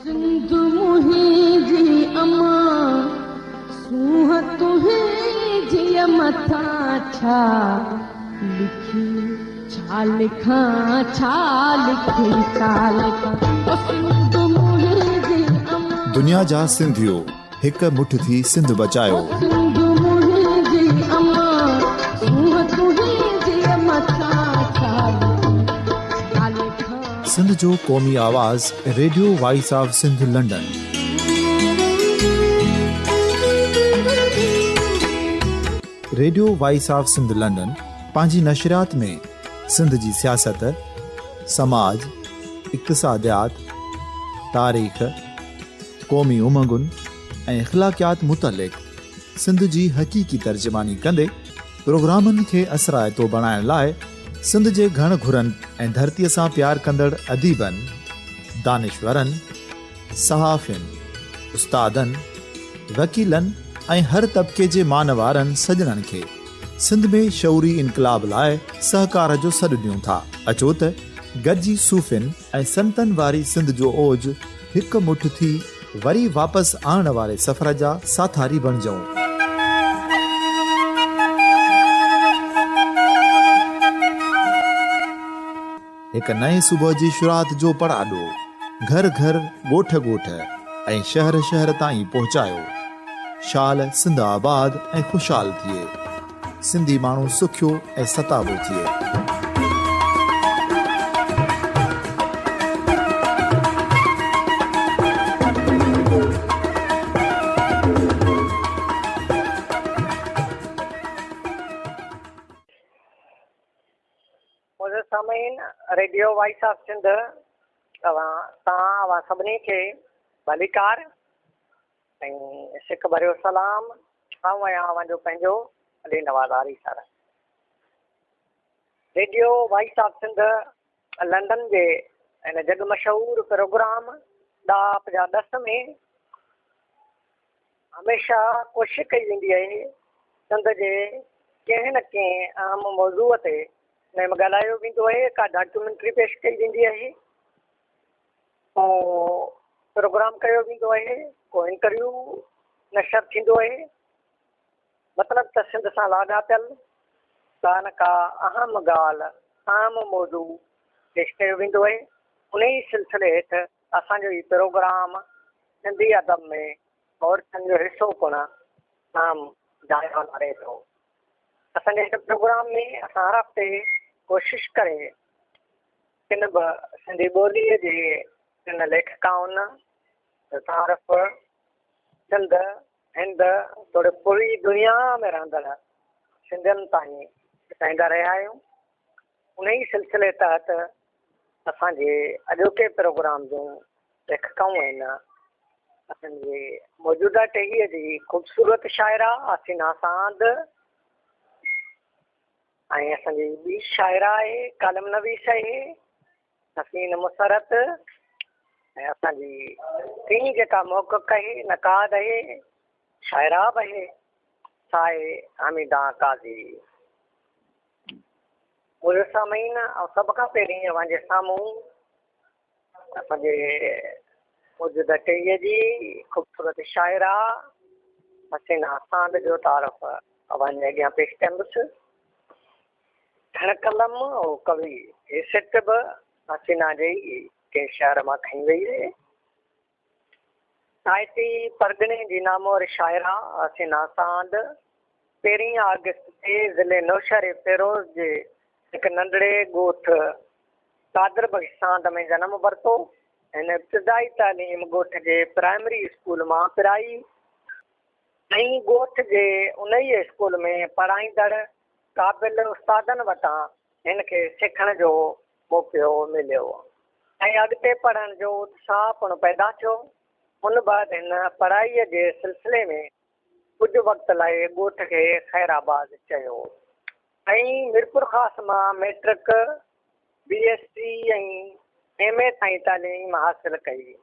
सिंध मुंहिंजी अमा सूह तुंहिंजी मथां छा लिखी छा लिखां छा लिखी छा लिखां सिंध मुंहिंजी अमा दुनिया जा सिंधियो हिक मुठ थी सिंध बचायो सिंध मुंहिंजी अमा सूह तुंहिंजी मथां छा लिखी छा लिखां सिंध जो क़ौमी आवाज़ radio voice of Sindh London. Radio voice of Sindh London पंहिंजी नशरियात में सिंध जी सियासत, समाज, इक़्तिसादियात, तारीख़, क़ौमी उमंगुनि ऐं इख़्लाक़ियात मुतलिक़ सिंध जी हक़ीक़ी तर्जुमानी कंदे प्रोग्रामनि खे असराइतो बणाइण लाइ सिंध जे घण घुरनि ऐं धरतीअ सां प्यार कंदड़ अदीबनि, दानिशवरनि, सहाफ़ियुनि, उस्तादनि, वकीलनि ऐं हर तबिके जे मानवारनि सजणनि खे सिंध में शऊरी इनक़लाब लाइ सहकार जो सॾु ॾियूं था। अचो त गॾिजी सूफ़ियुनि ऐं संतनि वारी सिंध जो ओज हिकु मुठ थी वरी वापसि आणण वारे सफ़र जा साथारी बणिजऊं। हिकु नए सुबुह जी शुरूआत जो पड़ाॾो घर घर, ॻोठ ॻोठ ऐं शहर शहर ताईं पहुचायो। शाल सिंध आबाद ऐं ख़ुशहाल थिए, सिंधी माण्हू सुखियो ऐं सताबो थिए। सामीन रेडियो वॉइस ऑफ सिंध तव्हां सभिनी खे भलीकार ऐं सिक भरियो सलाम। आहियां जो पंहिंजो Ali Nawazari sir. Radio voice of Sindh London जे हिन जग मशहूर प्रोग्राम ॾाप जा ॾस में हमेशह कोशिशि कई वेंदी आहे सिंध जे कंहिं न कंहिं अहम मौज़ूअ ते में ॻाल्हायो वेंदो आहे, का डॉक्यूमेंट्री पेश कई वेंदी आहे, को प्रोग्राम कयो वेंदो आहे, को इंटरव्यू नशर थींदो आहे। मतिलबु त सिंध सां लाॻापियल का न का अहम ॻाल्हि, अहम मौज़ू पेश कयो वेंदो आहे। उन ई सिलसिले हेठि असांजो ई प्रोग्राम सिंधी अदब में औरतुनि जो हिसो पिणु अहम जाया रहे थो। असांजे हिन प्रोग्राम में असां हर हफ़्ते कोशिशि करे किन बि सिंधी ॿोलीअ जे किन लेखकाउनि तारीफ़ सिंध हिंद थोरे पूरी दुनिया में रहंदड़ सिंधियुनि ताईं पहुचाईंदा रहिया आहियूं। उन ई सिलसिले तहत असांजे अॼोके प्रोग्राम जूं लेखकाऊं आहिनि असांजे मौजूदा टहीअ जी ख़ूबसूरत शाइरा हसीना साद ऐं असांजी ॿी शाइरा आहे कालम नवीस आहे हसीन मुसरत ऐं असांजी टी जेका मोहक़क़ आहे नक़ाद आहे शाइरा बि आहे सा आहे हमीदा काज़ी। मुंहिंजो सामीन ऐं सभ खां पहिरीं अव्हांजे साम्हूं असांजे मौजूदा टहीअ जी ख़ूबसूरत शाइरा हसीना साद जो तारीफ़ अव्हांजे अॻियां पेश कंदुसि। ठण कलम ऐं कवि हैसियत बि हसीना जे ई कंहिं शहर मां खई वई आहे। साहिती परगणे जी नामवर शाइरा हसीना साद 13 अगस्त ते ज़िले नौशहर फेरोज़ जे हिकु नंढड़े ॻोठ कादर बख्शांद में जनम वरितो। हिन इब्तिदाई तालीम ॻोठ जे प्राइमरी स्कूल मां पिराई ऐं ॻोठ जे उन ई स्कूल में पढ़ाईंदड़ क़ाबिल उस्तादनि वटां हिन खे सिखण जो मौक़ो मिलियो ऐं अॻिते पढ़ण जो उत्साह पिणु पैदा थियो। उन बैदि हिन पढ़ाईअ जे सिलसिले में कुझु वक़्त लाइ ॻोठ खे ख़ैराबाद चयो ऐं मीरपुर ख़ास मां मैट्रिक BSc ऐं MA ताईं तालीम हासिल कई।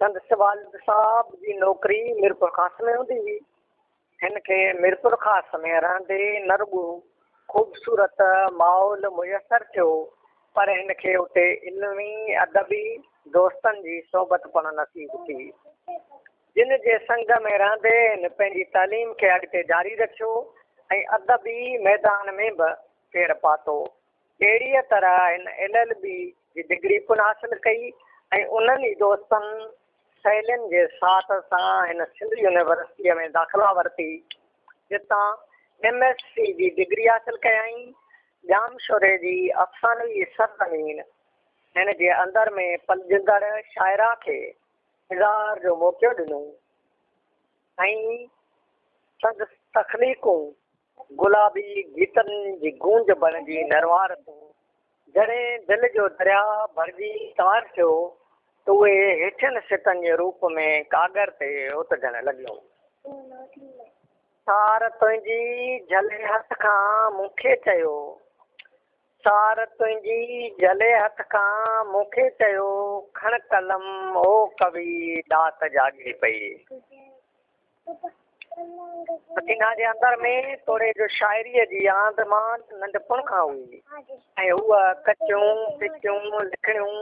संदसि वालिद साहब जी नौकरी मीरपुर ख़ास में हूंदी हुई। हिन खे मीरपुर ख़ास में रहंदे न रुॻो ख़ूबसूरत माहौल मुयसरु थियो पर हिनखे उते इल्मी अदबी दोस्तनि जी सोबत पण नसीब थी। जिन जे संग में रहंदे हिन पंहिंजी तालीम खे अॻिते जारी रखियो ऐं अदबी मैदान में बि पेर पातो। अहिड़ीअ तरह हिन LLB जी डिग्री पुन हासिल कई ऐं उन्हनि ई दोस्तनि सहेलियुनि जे साथ सां हिन सिंध यूनिवर्सिटीअ में दाख़िला वरिती, जितां MSc जी डिग्री हासिल कयईं। जामशोरे जी अफ़सानवी सरज़मीन हिन जे अंदर में पलजंदड़ शाइरा खे इज़हार जो मौक़ो ॾिनो ऐं संदसि तख़लीक़ूं गुलाबी गीतनि जी गूंज बणिजी नरवार तूं। जॾहिं दिलि जो दरिया भरिजी तार थियो त उहे हेठियुनि सिटनि जे रूप में कागर ते उतजण लॻियूं। सार तुंहिंजी झले हथ खां मूंखे चयो, सार तुंहिंजी झले हथ खां मूंखे चयो, खण कलम ओ कवि दात जाॻी पई। पसीना जे अंदर में तोड़े जो शाइरीअ जी आंदमान नंढपण खां हुई ऐं हूअ कचियूं पिचियूं लिखणियूं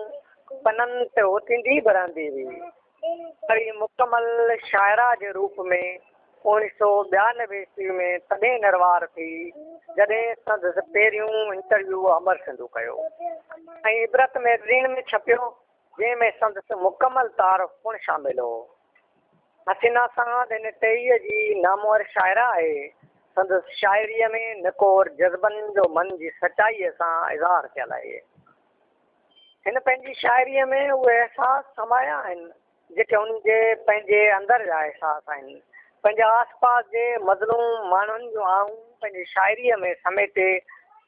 पननि ते उथंदी बरंदी हुई। वरी मुकमल शाइरा जे रूप में 1992 ईस्वी में तॾहिं नरवार थी जॾहिं संदसि पहिरियों इंटरव्यू अमर सिंधु कयो ऐं इबरत मैगज़ीन में छपियो, जंहिंमें संदसि मुकमल तारीफ़ पिणु शामिल हो। हसीना साद हिन 23 जी नामवर शाइरा आहे। संदसि शाइरीअ में निकोर जज़्बनि जो मन जी सचाईअ सां इज़हार थियल आहे। हिन पंहिंजी शाइरीअ में उहे एहसास समाया आहिनि जेके उन जे पंहिंजे अंदर जा एहसास आहिनि। पंहिंजे आस पास जे मज़लूम माण्हुनि जूं आऊं पंहिंजी शाइरीअ में समेटे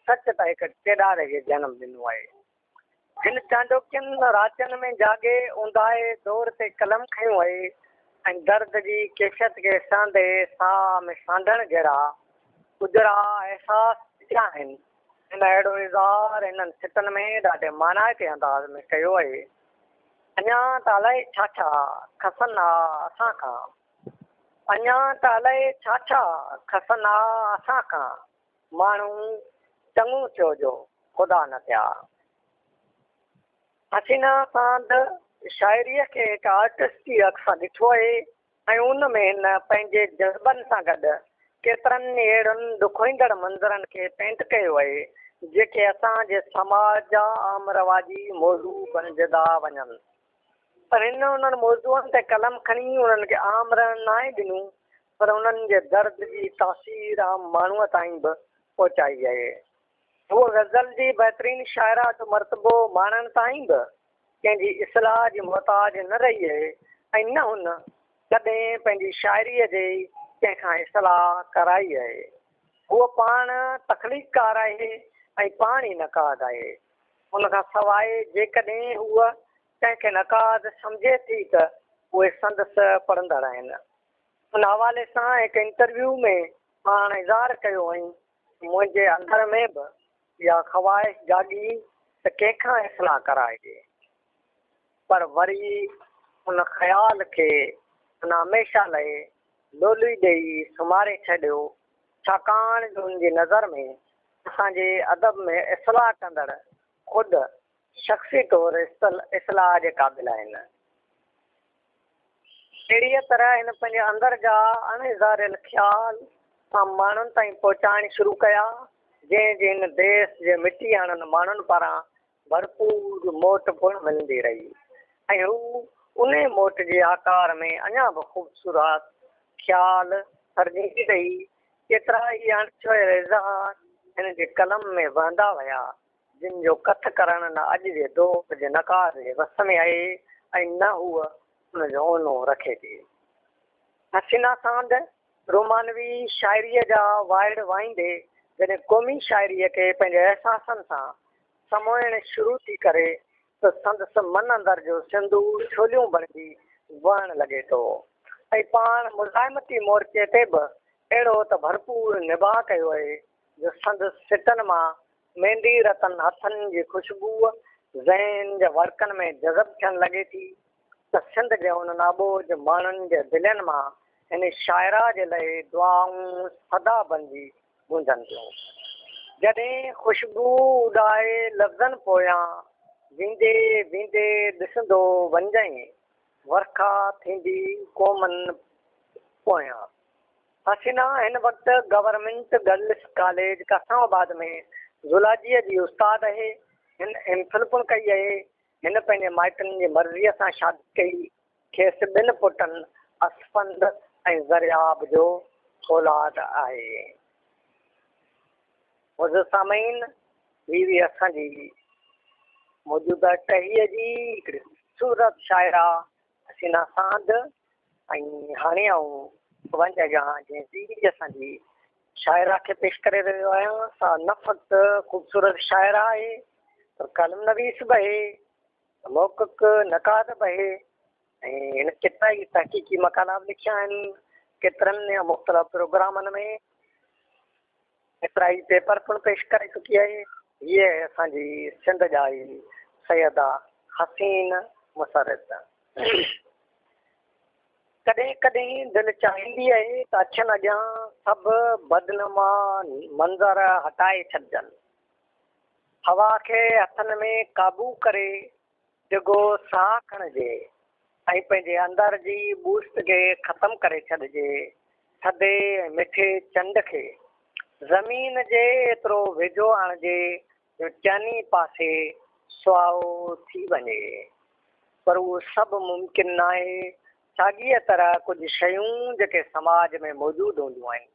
सच त हिकु केॾारे खे जनमु ॾिनो आहे। हिन चांडोकियनि राचनि में जाॻे ऊंदाहे दौर ते कलम खयूं आहे ऐं दर्द जी कैफ़ियत खे सहंदे साह में सांढण जहिड़ा गुजरा एहसास थिया आहिनि। हिन अहिड़ो इज़हार हिननि सिटनि में ॾाढे मानाइते अंदाज़ में कयो आहे। अञा त अलाए छा छा खसनि हा असां खां, अञा त अलाए छा छा खसनि हा असां खां, माण्हू चङो थियो जो ख़ुदा न थिया। हसीना सां शाइरीअ खे हिकु आर्टिस्ट जी अख सां ॾिठो आहे ऐं उन में हिन पंहिंजे जज़्बनि सां गॾु केतिरनि अहिड़नि ॾुखोईंदड़ मंज़रनि खे पेंट कयो आहे जेके असांजे समाज जा आम रवाजी मौज़ू बणिजंदा वञनि। पर हिन उन्हनि मौज़ूअनि ते कलम खणी उन्हनि खे आम रहण न आहे ॾिनो, पर उन्हनि जे दर्द जी तासीर आम माण्हूअ ताईं बि पहुचाई आहे। उहो ग़ज़ल जी बहितरीन शाइरा जो मर्तबो माण्हुनि ताईं बि कंहिंजी इस्लाह जी मुहताज न रही आहे ऐं न हुन कॾहिं पंहिंजी शाइरीअ जे कंहिंखां इस्लाह कराई आहे। उहो पाण तख़लीक़कार आहे ऐं पाण ई नक़ाद आहे। उनखां सवाइ जेकॾहिं हूअ कंहिंखे नक़ाद सम्झे थी त उहे संदसि पढ़ंदड़ आहिनि। उन हवाले सां हिकु इंटरव्यू में पाण इज़हार कयो हुई, मुंहिंजे अंदर में बि इहा ख़्वाहिश जाॻी त कंहिंखां इस्लाह कराइजे, पर वरी उन ख़्याल खे उन हमेशह लाइ लोली ॾेई सुम्हारे छॾियो, छाकाणि जो उनजी नज़र में असांजे अदब में इस्लाह कंदड़ ख़ुदि शख़्सी तौरु इस्लाह जे क़ाबिल आहिनि। अहिड़ीअ तरह हिन पंहिंजे अंदर जा अणइज़ारियल ख़्याल सां माण्हुनि ताईं पहुचाइण शुरू कया, जंहिंजे हिन देश जे मिटी हणनि माण्हुनि पारां भरपूर मोट पिणु मिलंदी रही ऐं हू उन मोट जे आकार में अञा बि ख़ूबसूरत ख़्याल सरजींदी रही। केतिरा ई अणछुअल इज़हार हिन जे कलम में वहंदा विया, जिन जो कथ करणु न अॼु जे दौर जे नकार जे वस में आहे ऐं न हूअ हुनजो ओनो रखे थी। हसीना सांद रोमानवी शाइरीअ जा वाइड़ वाईंदे जॾहिं क़ौमी शाइरीअ खे पंहिंजे एहसासनि सां समोइण शुरू थी करे त संदसि मन अंदर जो सिंधू छोलियूं बणिजी वहणु लॻे थो ऐं पाण मुज़ाहिमती मोर्चे ते बि अहिड़ो त भरपूर निबाह कयो आहे जो संदसि सिटनि मां मेहंदी रतन हथनि जी ख़ुशबूअ ज़हन जे वर्कनि में जज़ब थियणु लॻे थी त सिंध जे उन नाबोज माण्हुनि जे दिलनि मां हिन शाइरा जे लाइ दुआऊं सदा बणिजी गूंजनि थियूं। जॾहिं ख़ुशबू उॾाए लफ़्ज़नि पोयां वेंदे वेंदे ॾिसंदो वञजांइ वर्खा थींदी क़ौमनि पोयां। हसीना हिन वक़्तु गवर्नमेंट गर्ल्स कॉलेज कसाबाद में ज़ूलॉजीअ जी उस्ताद आहे। हिन एमफिल पिणु कई आहे। हिन पंहिंजे माइटनि जी मर्ज़ीअ सां शादी कई। खेसि 2 पुटनि असफंद ऐं ज़रियाब जो औलाद आहे। मुंहिंजो सामीन हीअ असांजी मौजूदा टहीअ जी हिकिड़ी ख़ूबसूरत शाइरा हसीना साध ऐं हाणे आऊं 52 जहां जंहिं दीदी असांजी शाइरा खे पेश करे रहियो आहियां। सा न फ़क़्तु ख़ूबसूरत शाइरा आहे पर कलम नवीस बि आहे, मौक़िक़ नक़ाद बि आहे ऐं हिन केतिरा ई तहक़ीक़ी मकाला बि लिखिया आहिनि केतिरनि मुख़्तलिफ़ प्रोग्रामनि में। एतिरा ई पेपर पिणु पेश करे चुकी आहे। हीअ असांजी सिंध जा ई सैयदा हसीन मुसरत। कॾहिं कॾहिं दिलि चाहींदी आहे त अछनि अॻियां सभु बदनुमा मंज़र हटाए छॾिजनि, हवा खे हथनि में क़ाबू करे डिघो साह खणिजे ऐं पंहिंजे अंदर जी बूस्ट खे ख़तमु करे छॾिजे। थधे ऐं मिठे चंड खे ज़मीन जे एतिरो वेझो आणिजे जो चइनी पासे सुहाओ थी वञे। पर उहो सभु मुमकिन न आहे। साॻीअ तरह कुझु शयूं जेके समाज में मौजूदु हूंदियूं आहिनि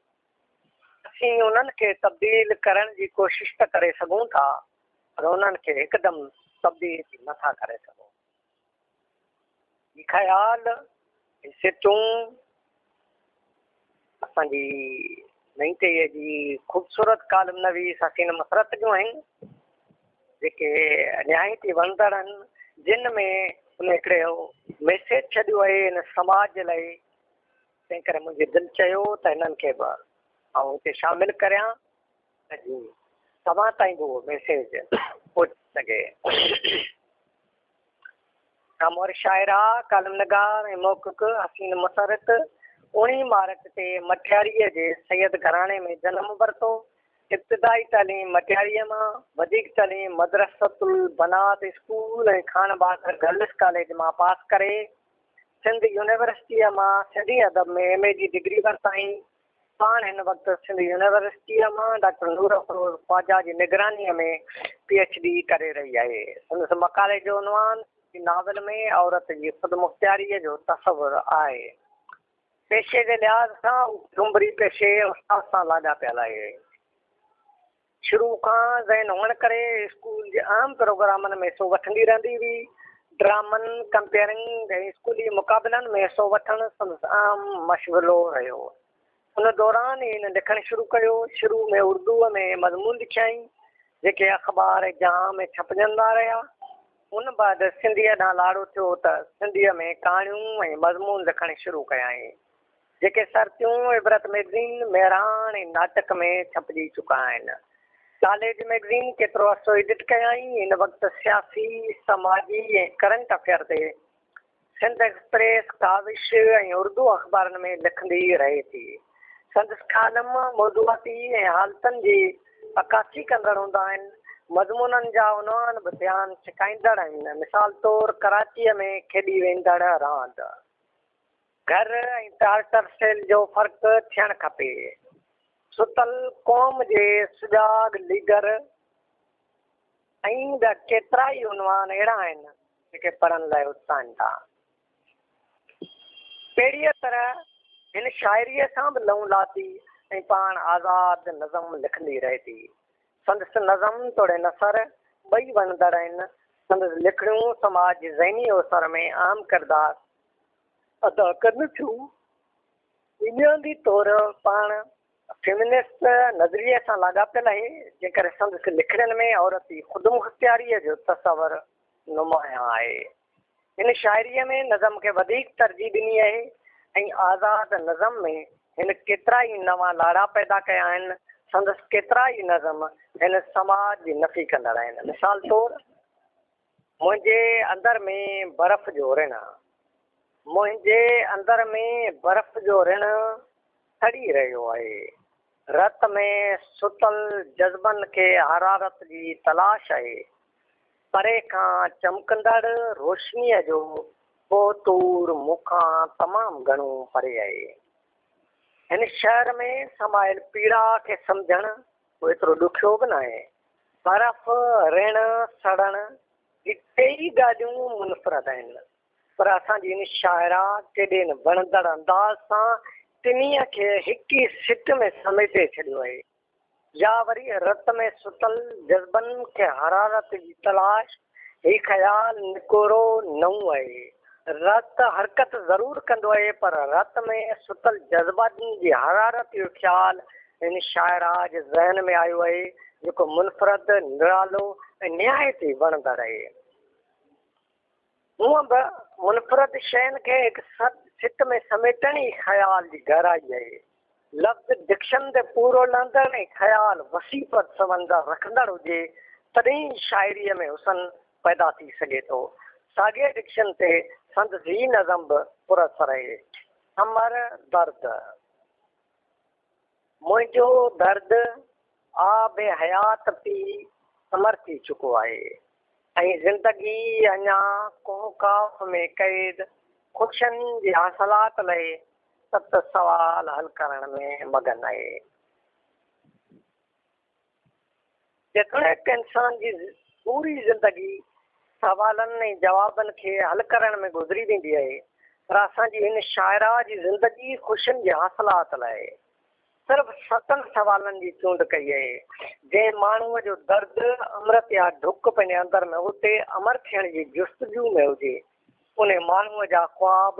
असीं उन्हनि खे तब्दील करण जी कोशिशि त करे सघूं था पर उन्हनि खे हिकदमि तब्दील नथा करे सघूं। ही ख़्याल सिटूं असांजी नई टहीअ जी ख़ूबसूरत कालम नवीस हसीन मुसरत जूं आहिनि जेके निहायती वणंदड़ आहिनि, जिन में उन हिकिड़े मैसेज छॾियो आहे हिन समाज जे लाइ। तंहिं करे मुंहिंजे दिलि चयो त हिननि खे बि ऐं हिते शामिलु करियां त तव्हां ताईं बि उहो मैसेज पहुची सघे। कामवर शाइरा कालम नगार ऐं मौक़िक़ हसीन मुसरत 19 मार्च ते मटियारीअ जे सैयद घराणे में जनमु वरितो। इब्तिदाई तालीम मटियारीअ मां, वधीक तालीम मदरसतुल बनात स्कूल ऐं खान बहादुर गर्ल्स कॉलेज मां पास करे सिंध यूनिवर्सिटीअ मां सिंधी अदब में MA जी डिग्री वरिताईं। पाण हिन वक़्तु सिंध यूनिवर्सिटीअ मां डॉक्टर नूर अफरोज़ ख्वाजा जी निगरानीअ में PhD करे रही आहे। संदसि मक़ाले जो उनवान नावल में औरत जी ख़ुदमुख़्तियारीअ जो तसवुरु आहे। पेशे जे लिहाज़ सां डुंबरी पेशे उस्ताद सां लाॻापियल आहे। शुरू खां ज़हन हुअण करे स्कूल जे आम प्रोग्रामनि में हिसो वठंदी रहंदी हुई। ड्रामनि कंपेयरिंग ऐं स्कूली मुक़ाबलनि में हिसो वठणु संदसि आम मशग़ूलो रहियो। उन दौरान ई हिन लिखणु शुरू कयो। शुरू में उर्दूअ में मज़मून लिखियाईं जेके अख़बार जहां में छपजंदा रहिया। उन बाद सिंधीअ ॾांहुं लाड़ो थियो त सिंधीअ में कहाणियूं ऐं मज़मून लिखणु शुरू कयाईं जेके सर्तियूं इबरत मैगज़ीन मेहरान ऐं नाटक में छपजी चुका आहिनि। कॉलेज मैगज़ीन केतिरो अर्सो एडिट कयाईं। हिन वक़्तु सियासी समाजी ऐं करंट अफेयर ते सिंध एक्सप्रेस काविश ऐं उर्दू अख़बारनि में लिखंदी रहे थी। संदसि कालम मौज़ूआती ऐं हालतुनि जी अकासी कंदड़ हूंदा आहिनि। मज़मूननि जा उनवान बि बयानु छिकाईंदड़ आहिनि। मिसाल तौरु कराचीअ में खेॾी वेंदड़ रांदि, घर ऐं टार्टर सेल जो फ़र्क़ु थियणु खपे, सुतल क़ौम जे सुजाॻ लीडर ऐं ॿिया केतिरा ई उनवान अहिड़ा आहिनि जेके पढ़ण लाइ उत्साहनि था। अहिड़ीअ तरह हिन शाइरीअ सां बि लहूं लाती ऐं पाण आज़ादु नज़म लिखंदी रहे थी। संदसि नज़म तोड़े नसर ॿई वणंदड़ आहिनि। संदसि लिखणियूं समाज जी ज़हनी असर में आम किरदार अदा कनि थियूं। बुनियादी तौरु पाण फेमिनिस्ट नज़रिए सां लाॻापियल आहे जंहिं करे संदसि लिखणनि में औरत जी ख़ुदमुख़्तियारीअ जो तसवुरु नुमाया आहे। हिन शाइरीअ में नज़म खे वधीक तरजीह ॾिनी आहे ऐं आज़ाद नज़म में हिन केतिरा ई नवां लाड़ा पैदा कया आहिनि। संदसि केतिरा ई नज़म हिन समाज जी नफ़ी कंदड़ आहिनि। मिसाल तौरु मुंहिंजे अंदर में बर्फ़ जो रिण, मुंहिंजे अंदर में बर्फ़ जो रिण सड़ी रहियो आहे। रत में सुतल जज़्बनि खे हरारत जी तलाश आहे। परे खां चमकंदड़ रोशनीअ जो पोतूर मूंखां तमामु घणो परे आहे। हिन शहर में समायल पीड़ा खे सम्झणु को एतिरो ॾुखियो बि न आहे। बर्फ़ रिण सड़ण ही टेई ॻाल्हियूं मुनफ़रद आहिनि, पर असांजी हिन शाइरा केॾे न वणंदड़ अंदाज़ सां टिनीअ खे हिक ई सिट में समेटे छॾियो आहे। या वरी रत में सुतल जज़्बनि खे हरारत जी तलाश ही ख़्याल निकोरो नओं आहे। रत हरकत ज़रूरु कंदो आहे, पर रत में सुतल जज़्बनि जी हरारत जो ख़्याल हिन शाइरा जे ज़हन में आयो आहे, जेको मुनफ़रद निरालो ऐं निहायती वणंदड़ आहे। हूअं बि मुनफ़रद शयुनि खे हिकु सिट में समेटण ई ख़्याल जी गहराई आहे। लफ़्ज़ डिक्शन ते पूरो लहंदड़ ऐं ख़्याल वसी पर समंदर रखंदड़ हुजे तॾहिं शाइरीअ में हुसन पैदा थी सघे थो। साॻिए डिक्शन ते संदसि ही नज़म बि पुरअसर आहे। अमर दर्द, मुंहिंजो दर्द आब हयात पी अमर थी चुको आहे ऐं ज़िंदगी अञा कोहकाफ में क़ैद ख़ुशियुनि जी हासिलात लाइ सत सवाल हल करण में मगन आहे। जेतोणीकि इंसान जी पूरी ज़िंदगी सवालनि ऐं जवाबनि खे हल करण में गुज़री वेंदी आहे, पर असांजी हिन शाइरा जी ज़िंदगी ख़ुशियुनि जी हासिलात लाइ सिर्फ़ु सतनि सवालनि जी चूंड कई आहे। जंहिं माण्हूअ जो दर्द अमृत या डुक पंहिंजे अंदर में हुते अमर थियण जी जुस्तजू में हुजे, उन माण्हूअ जा ख्वाब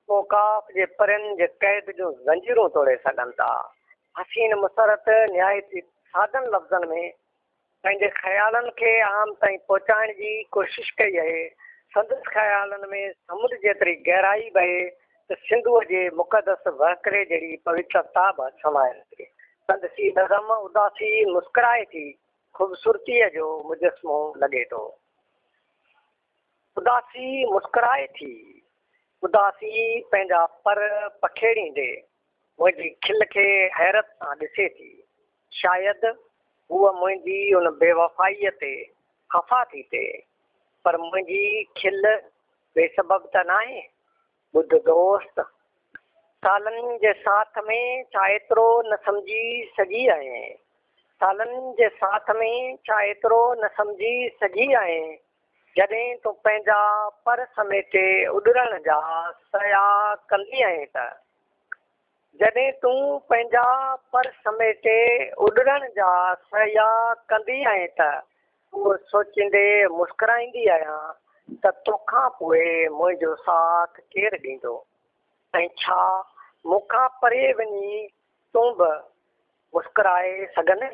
औकाफ जे परियुनि जे क़ैद जूं ज़ंजीरूं तोड़े सघनि था। हसीन मुसरत निहायती सादनि लफ़्ज़नि में पंहिंजे ख़्यालनि खे आम ताईं पहुचाइण जी कोशिशि कई आहे। संदसि ख़्यालनि में समुंड जेतिरी गहराई बि आहे त सिंधूअ जे मुक़दस वहकरे जहिड़ी पवित्रता बि समायल थिए। संदसि नज़म उदासी मुस्कुराए थी ख़ूबसूरतीअ जो मुजस्मो लॻे थो। उदासी मुस्कुराए थी, उदासी पंहिंजा पर पखेड़ींदे मुंहिंजी खिल खे हैरत सां ॾिसे थी। शायदि हूअ मुंहिंजी उन बेवफ़ाईअ ते ख़फ़ा थी थिए, पर मुंहिंजी खिल बेसबब त नाहे। ॿुध दोस्त, सालनि जे साथ में छा एतिरो न सम्झी सघी आहे, सालनि जे साथ में छा एतिरो न सम्झी सघी आहे, जॾहिं तूं पंहिंजा पर समेटे उॾरण जा सया कंदी आहीं त, जॾहिं तूं पंहिंजा पर समेटे उॾण जा सया कंदी आहीं त उहो सोचींदे मुस्कुराईंदी आहियां त तोखां पोइ मुंहिंजो साथ केरु ॾींदो ऐं छा मूंखां परे वञी तूं बि मुस्कुराए सघंदे।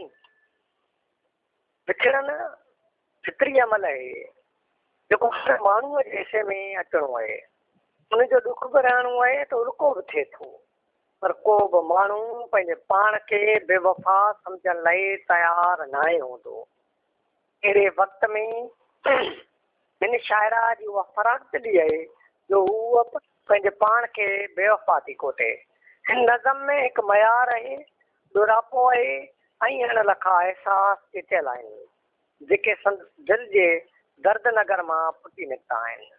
विछड़न फितरी अमल आहे जेको हर माण्हूअ जे हिसे में अचिणो आहे। उनजो दुख बि रहणो आहे त उल्को बि थिए थो, पर को बि माण्हू पंहिंजे पाण खे बेवफ़ा सम्झण लाइ तयारु न आहे हूंदो। अहिड़े वक़्त में हिन शाइरा जी उहा फराख़्ती आहे जो उहा पंहिंजे पाण खे बेवफ़ा थी कोटे। हिन नज़म में हिकु मयार आहे, ॾोरापो आहे ऐं हिन लखा अहसास चिटियल आहिनि जेके संदसि दिलि जे दर्द नगर मां फुटी निकिता आहिनि।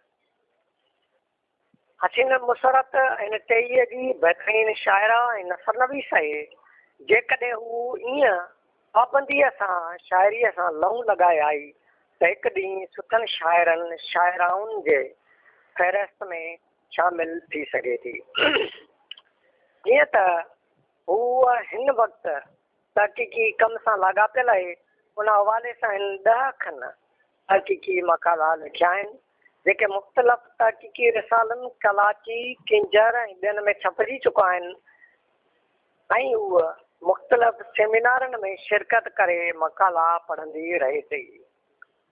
हसीन मुसरत हिन टेईअ जी बहितरीन शाइरा ऐं नसरनवीस आहे। जेकॾहिं हू ईअं पाबंदीअ सां शाइरीअ सां लहू लॻाए आई त हिकु ॾींहुं सुठनि शाइरनि शाइराउनि जे फ़हिरिस्त में शामिल थी सघे थी। जीअं त हूअ हिन वक़्तु तहक़ीक़ी कम सां लाॻापियल आहे, उन हवाले सां हिन 10 खनि तहक़ीक़ी मक़ाला लिखिया आहिनि जेके मुख़्तलिफ़ तहक़ीक़ी रिसालनि कराची, किंजर ऐं ॿियनि में छपिजी चुका आहिनि ऐं उहा मुख़्तलिफ़ सेमिनारनि में शिरकत करे मक़ाला पढ़ंदी रहे थी।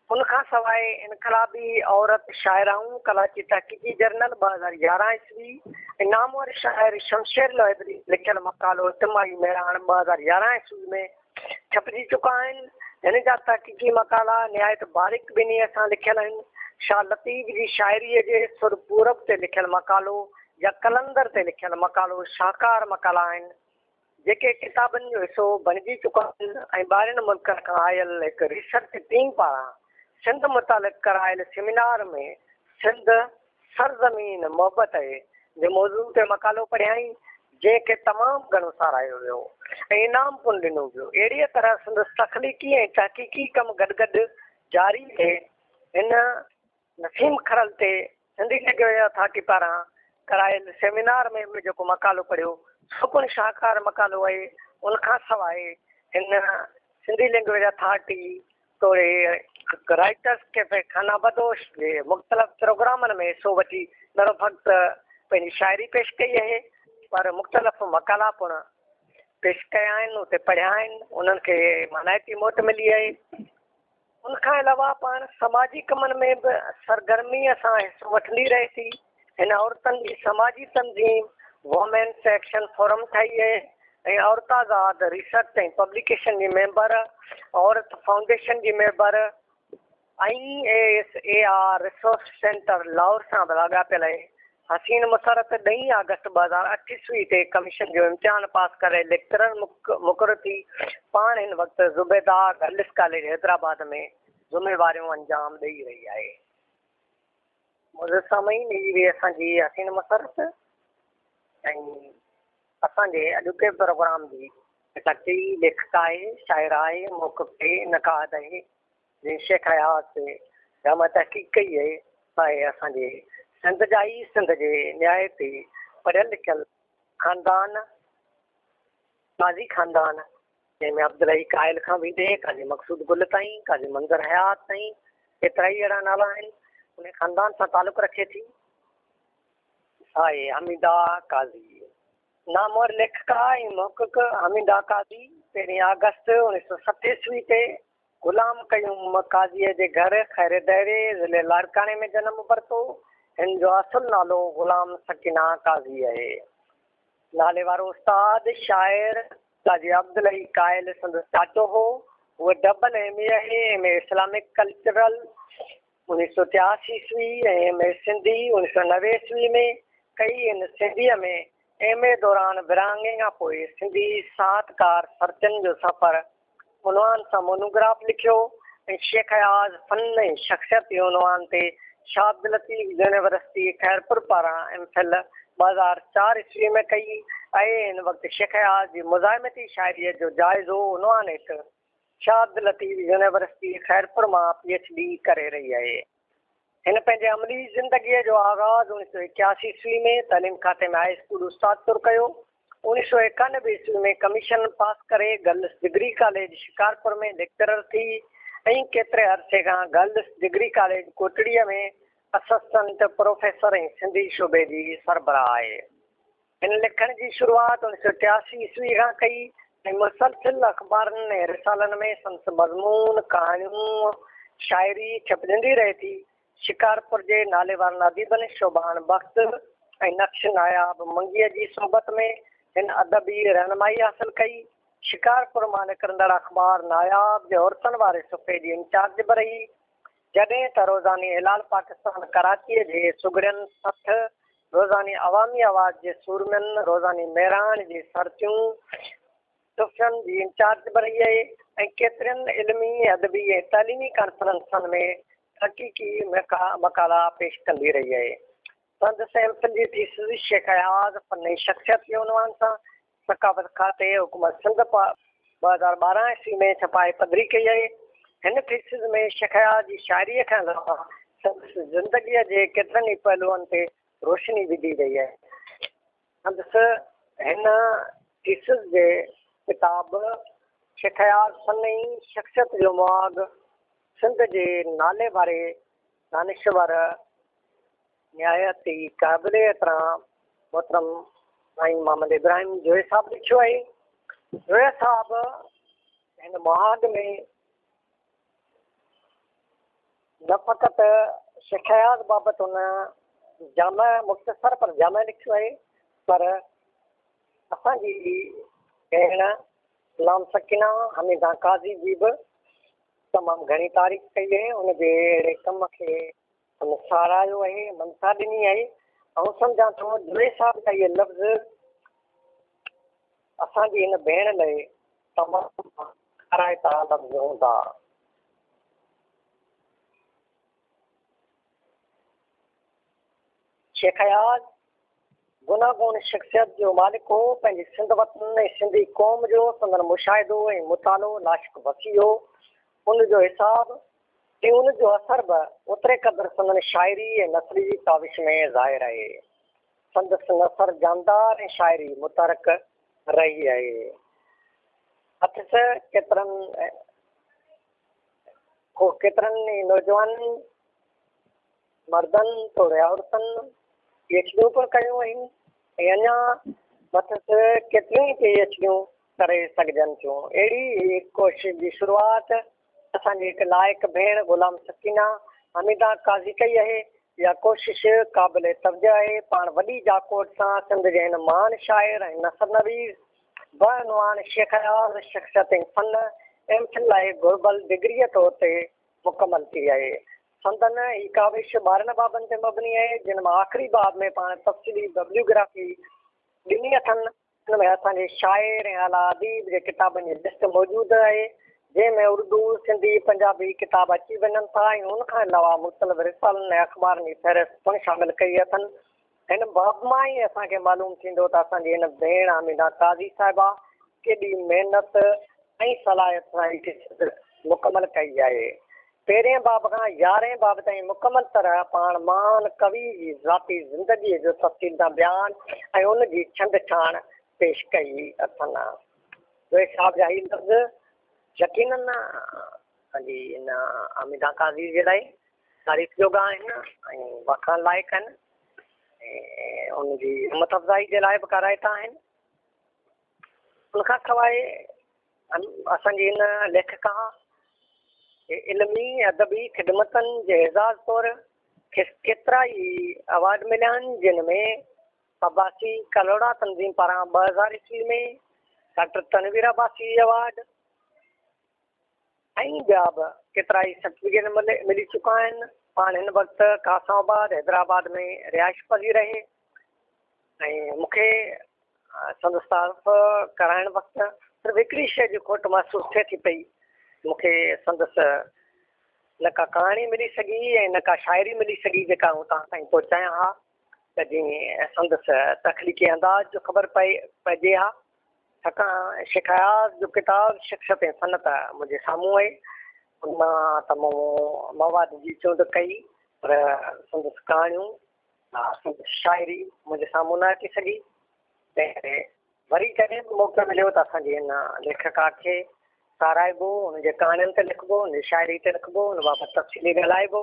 उनखां सवाइ इनकलाबी औरत शाइराऊं कराची तहक़ीक़ी जर्नल 2011 ईस्वी ऐं नामवर शाइर शमशेर लोहिबरी लिखियल मक़ालो इज्तिमाई मेरान 2011 ईस्वी में छपिजी चुका आहिनि। हिन जा तहक़ीक़ी मक़ाला निहायत बारीक बिनीअ सां लिखियल आहिनि। शाह लतीफ़ जी शाइरीअ जे सुर पूरब ते लिखियल मक़ालो या कलंदर ते लिखियल मक़ालो शाहकार मक़ाला आहिनि जेके किताबनि जो हिसो बणिजी चुका आहिनि ऐं ॿाहिरिनि मुल्कनि खां आयल हिकु रिसर्च टीम पारां सिंध मुतालिक़ करायल सेमिनार में सिंध सरज़मीन मोहबत जे मौज़ू ते मक़ालो पढ़ियाई जंहिंखे तमामु घणो साराहियो वियो ऐं इनाम पिणु ॾिनो वियो। अहिड़ीअ तरह सिंध तख़लीक़ी ऐं तहक़ीक़ी कमु गॾु गॾु जारी थिए। हिन नसीम खरल ते सिंधी लैंग्वेज अथॉरिटी पारां करायल सेमिनार में बि जेको मक़ालो पढ़ियो सो पिणु शाहकार मक़ालो आहे। उनखां सवाइ हिन सिंधी लैंग्वेज अथॉरिटी तोड़े राइटर्स कैफे खाना बदोश जे मुख़्तलिफ़ प्रोग्रामनि में हिसो वठी न फ़क़्त पंहिंजी शाइरी पेश कई आहे पर मुख़्तलिफ़ मक़ाला पिणु पेश कया आहिनि, उते पढ़िया आहिनि, उन्हनि खे मानाइती मोट मिली आहे। उनखां अलावा पाण समाजी कमनि में बि सरगर्मीअ सां हिसो वठंदी रहे थी। हिन औरतुनि जी समाजी तंज़ीम वोमेन्स एक्शन फोरम ठाही आहे ऐं औरत आज़ाद रिसर्च ऐं पब्लिकेशन जी मेंबर, औरत फाउंडेशन जी member, IASAR resource centre Lahore सां बि लाॻापियल आहे। हसीन मुसरत 10 अगस्त 2008 ईस्वी ते कमीशन जो इम्तिहान पास करे लेक्चरर मुक़ररु थी पाण हिन वक़्तु ज़ुबैदा गर्ल्स कॉलेज हैदराबाद में ज़िम्मेवारियूं अंजाम ॾेई रही आहे। मुज़समईन हुई असांजी हसीन मुसरत ऐं असांजे अॼोके प्रोग्राम जी हिकु लेखिका आहे, शाइरा आहे, मौक़िफ़ आहे, नक़ाद आहे, जंहिं शेख हयात ते जाम तहक़ीक़ कई आहे असांजे सिंध जा ई सिंध जे न्याय ते पढ़ियल लिखियल ख़ानदान, काज़ी ख़ानदान, जंहिंमें अब्दुलई कायल खां वेंदे काज़ी मक़सूद गुल ताईं, काज़ी मंज़र हयात ताईं केतिरा ई अहिड़ा नाला आहिनि। उन ख़ानदान सां तालुक़ु रखे थी। आहे हमीदा काज़ी, नामवर लेखिका ऐं मौक़िफ़ हमीदा काज़ी 1 अगस्त 1960 ईस्वी ते ग़ुलाम क़यूम काज़ीअ जे घर खैर दायरे ज़िले लाड़काने में जनमु वरितो। हिन जो असुलु नालो ग़ुलाम सकीना काज़ी आहे। नाले वारो उस्ताद शाइर काज़ी अब्दुलई कायल संदसि चाचो हो। उहे डबल MA आहे, MA इस्लामिक कल्चरल 1983 ईस्वी ऐं MA सिंधी 1990 ईस्वी में कई। हिन सिंधीअ में MA दौरान विरहाङे खां पोइ सिंधी साहतकार सर्जन जो सफ़र उनवान सां मोनोग्राफ लिखियो ऐं शेख हयात फ़न ऐं शख़्सियत जे उनवान ते शाह अब्दुल लतीफ़ यूनिवर्सिटी खैरपुर पारां MPhil 2004 ईस्वी में कई आहे। हिन वक़्तु शेख हयात जी मुज़ाहिमती शाइरीअ जो जाइज़ो उनवान हेठि शाह अब्दुल लतीफ़ यूनिवर्सिटी खैरपुर मां PhD करे रही आहे। हिन पंहिंजे अमली ज़िंदगीअ जो आगाज़ 1981 ईस्वी में तालीम खाते में हाई स्कूल उस्ताद तुर कयो। 1991 ईस्वी में कमीशन पास करे गर्ल्स डिग्री कॉलेज शिकारपुर में लेक्चरर थी ऐं केतिरे अरसे खां गर्ल्स डिग्री कॉलेज कोटड़ीअ में असिस्टेंट प्रोफेसर ऐं सिंधी शोबे जी सरबराह आहे। हिन लिखण जी शुरूआति 1983 ईस्वी खां कई ऐं मुसलसिल अख़बारनि ऐं रिसालनि में संदसि मज़मून कहाणियूं शाइरी छपजंदी रहे थी। शिकारपुर जे नालेवार अदीबनि शोभान बख़्त ऐं नक्श नायाब मंगीअ जी सोबत में हिन अदबी रहनुमाई हासिल कई। शिकारपुर मां निकिरंदड़ अख़बार नायाब जे औरतुनि वारे सुफ़े जी इंचार्ज बि रही। जॾहिं त रोज़ानी हिलाल पाकिस्तान कराचीअ जे सुगड़ियनि सथ, रोज़ानी अवामी आवाज़ जे सूरमनि, रोज़ानी मेरान जी सरतियूं सुफ़ियनि जी इंचार्ज बि रही आहे ऐं केतिरनि इल्मी अदबी ऐं तइलीमी कॉन्फ्रेंसनि में हक़ीक़ी मक़ाला पेश कंदी रही आहे। संदसि MPhil जी थीसिस शेख हयात फ़न ऐं शख़्सियत जे उनवान सां सकाफ़त खाते हुकूमत सिंध 2012 ईस्वी में छपाए पधरी कई आहे। हिन थीसिस में शेख हयात जी शाइरीअ खां अलावा संदसि ज़िंदगीअ जे केतिरनि ई पहलुअनि ते रोशनी विधी वई आहे। संदसि हिन थीसिस जे किताब शेख हयात फ़न ऐं शख़्सियत जो मुआग सिंध जे नाले वारे दानिश्वर न्यायती क़ाबिल एतिराम मोहतरम साईं मोहम्मद इब्राहिम जोए साहब लिखियो आहे। जोए साहब हिन मुआग में न फ़क़ति शेख हयात बाबति हुन जामा मुख़्तसर पर जामा लिखियो आहे, पर असांजी भेण ग़ुलाम सकीना हमीदा काज़ी जी बि तमामु घणी तारीफ़ कई आहे। हुनजे अहिड़े कम खे हुन साराहियो आहे, मनसा ॾिनी आहे। ऐं सम्झां थो जोए साहब जा इहे लफ़्ज़ असांजी हिन भेण लाइ तमामु कराइता लफ़्ज़ हूंदा। शेख अयाज़ गुनागुन शख़्सियत जो मालिक हो। पंहिंजी सिंध वतन ऐं सिंधी क़ौम जो संदन मुशाहिदो ऐं मुतालो लाशिक वसी हो। उनजो हिसाब ऐं उनजो असर बि ओतिरे क़दुरु संदन शाइरी ऐं नसरी जी ताविश में ज़ाहिर आहे। संदसि नसर जानदार ऐं शाइरी मुतरक रही आहे। हथस केतिरनि नौजवाननि मर्दनि तोड़े औरतनि पीएचडियूं पिण कयूं आहिनि ऐं अञा मथसि केतिरियूं ई पीएचडियूं करे सघजनि थियूं। अहिड़ी कोशिश जी शुरूआति असांजी हिकु लाइक़ भेण गुलाम सकीना हमीदा काज़ी कई आहे। इहा कोशिश क़ाबिल तवजह आहे। पाण वॾी जाकोट सां सिंध जे हिन महान शाइर ऐं नसर नवीस बनुवान शेख अयाज़ शख़्सियत ऐं फन एमफिल लाइ घुर्बल डिग्रीअ तौर ते मुकमल थी आहे। संदन ही काविश 12 बाबनि ते मबनी आहे, जिन मां आख़िरी बाब में पाण तफ़सीली बिब्लियोग्राफी ॾिनी अथनि। हिन में असांजे शाइर ऐं आला अदीब जे किताबनि जी लिस्ट मौजूदु आहे, जंहिंमें उर्दू सिंधी पंजाबी किताब अची वञनि था ऐं उनखां अलावा मुख़्तलिफ़ रिसालनि ऐं अख़बारनि जी फ़हरिस्त पिणु शामिलु कई अथनि। हिन बाब मां ई असांखे मालूम थींदो त असांजी हिन भेण हमीदा काज़ी साहिबा केॾी महिनत ऐं सलाहियत सां हीअ मुकमल कई आहे। पहिरें बाब खां 11 बाब ताईं मुकमल तरह पाण महान कवि जी ज़ाती ज़िंदगीअ जो तफ़सील सां बयान ऐं उनजी छंड छाण पेश कई अथनि। उहे साहब जा ही लफ़्ज़ यकीनन असांजी हिन हमीदा काज़ी जे लाइ तारीफ़ जोगा आहिनि ऐं वखण लाइक़ आहिनि ऐं उनजी हिम्मत अफ़ज़ाई जे लाइ बि कराइता आहिनि। उनखां सवाइ असांजी हिन लेखिका इल्मी अदबी ख़िदमतनि जे एज़ाज़ तौरु केतिरा ई अवार्ड मिलिया आहिनि, जिन में अब्बासी कलोड़ा तंज़ीम पारां 2000 ईस्वी में डॉक्टर तनवीर अब्बासी अवार्ड ऐं ॿिया बि केतिरा ई सर्टिफिकेट मिली चुका आहिनि। पाण हिन वक़्तु कासाबाद हैदराबाद में रिहाइश पज़ीर रहे ऐं मूंखे संदसि तारीफ़ कराइण वक़्तु सिर्फ़ु हिकिड़ी शइ जी खोट महसूसु थिए थी पई। मूंखे संदसि न का कहाणी मिली सघी ऐं न का शाइरी मिली सघी जेका आऊं तव्हां ताईं पहुचायां हा, त जीअं संदसि तख़लीक़ी अंदाज़ जो ख़बर पइजे हा। छाकाणि शेख अयाज़ जो किताब शख़्सियत ऐं फ़नत मुंहिंजे साम्हूं आहे। उन मां तमामु मवाद जी चूंड कई, पर संदसि कहाणियूं संदसि शाइरी मुंहिंजे साम्हूं न अची सघी। ऐं वरी कॾहिं बि मौक़ो मिलियो त असांजी हिन लेखका खे साराइबो, हुनजे कहाणियुनि ते लिखिबो, हुनजी शाइरी ते लिखिबो, हुन बाबति तफ़सीली ॻाल्हाइबो।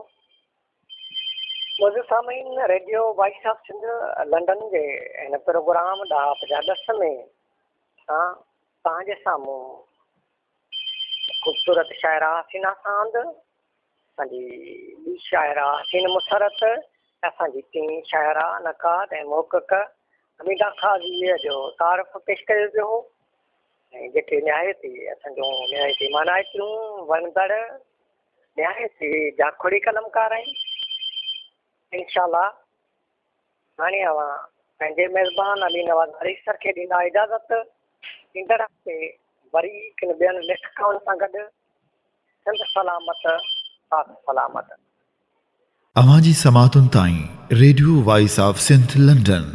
मुंहिंजो साम्हूं radio voice of Sindh London जे हिन प्रोग्राम ॾाप जा ॾस में तव्हांजे साम्हूं ख़ूबसूरत शाइरा हसीना साहंद, असांजी ॿी शाइरा हसीन मुसरत, असांजी टीं शाइरा नकात ऐं मोहक़ हमीदा काज़ीअ जो तारीफ़ पेश कयो वियो हो ऐं जेके निहायती असांजो निहायती मानाइतियूं वणंदड़ निहायती जाखोड़ी कलमकार आहिनि। इंशाअल्लाह हाणे अवां पंहिंजे मेज़बान अली नवाज़ हरीश सर खे ॾींदा इजाज़त। ईंदड़ हफ़्ते वरी किन ॿियनि लेखकनि सां गॾु सिंध सलामत पाक सलामत। अवां जी समातुनि ताईं radio voice of Sindh London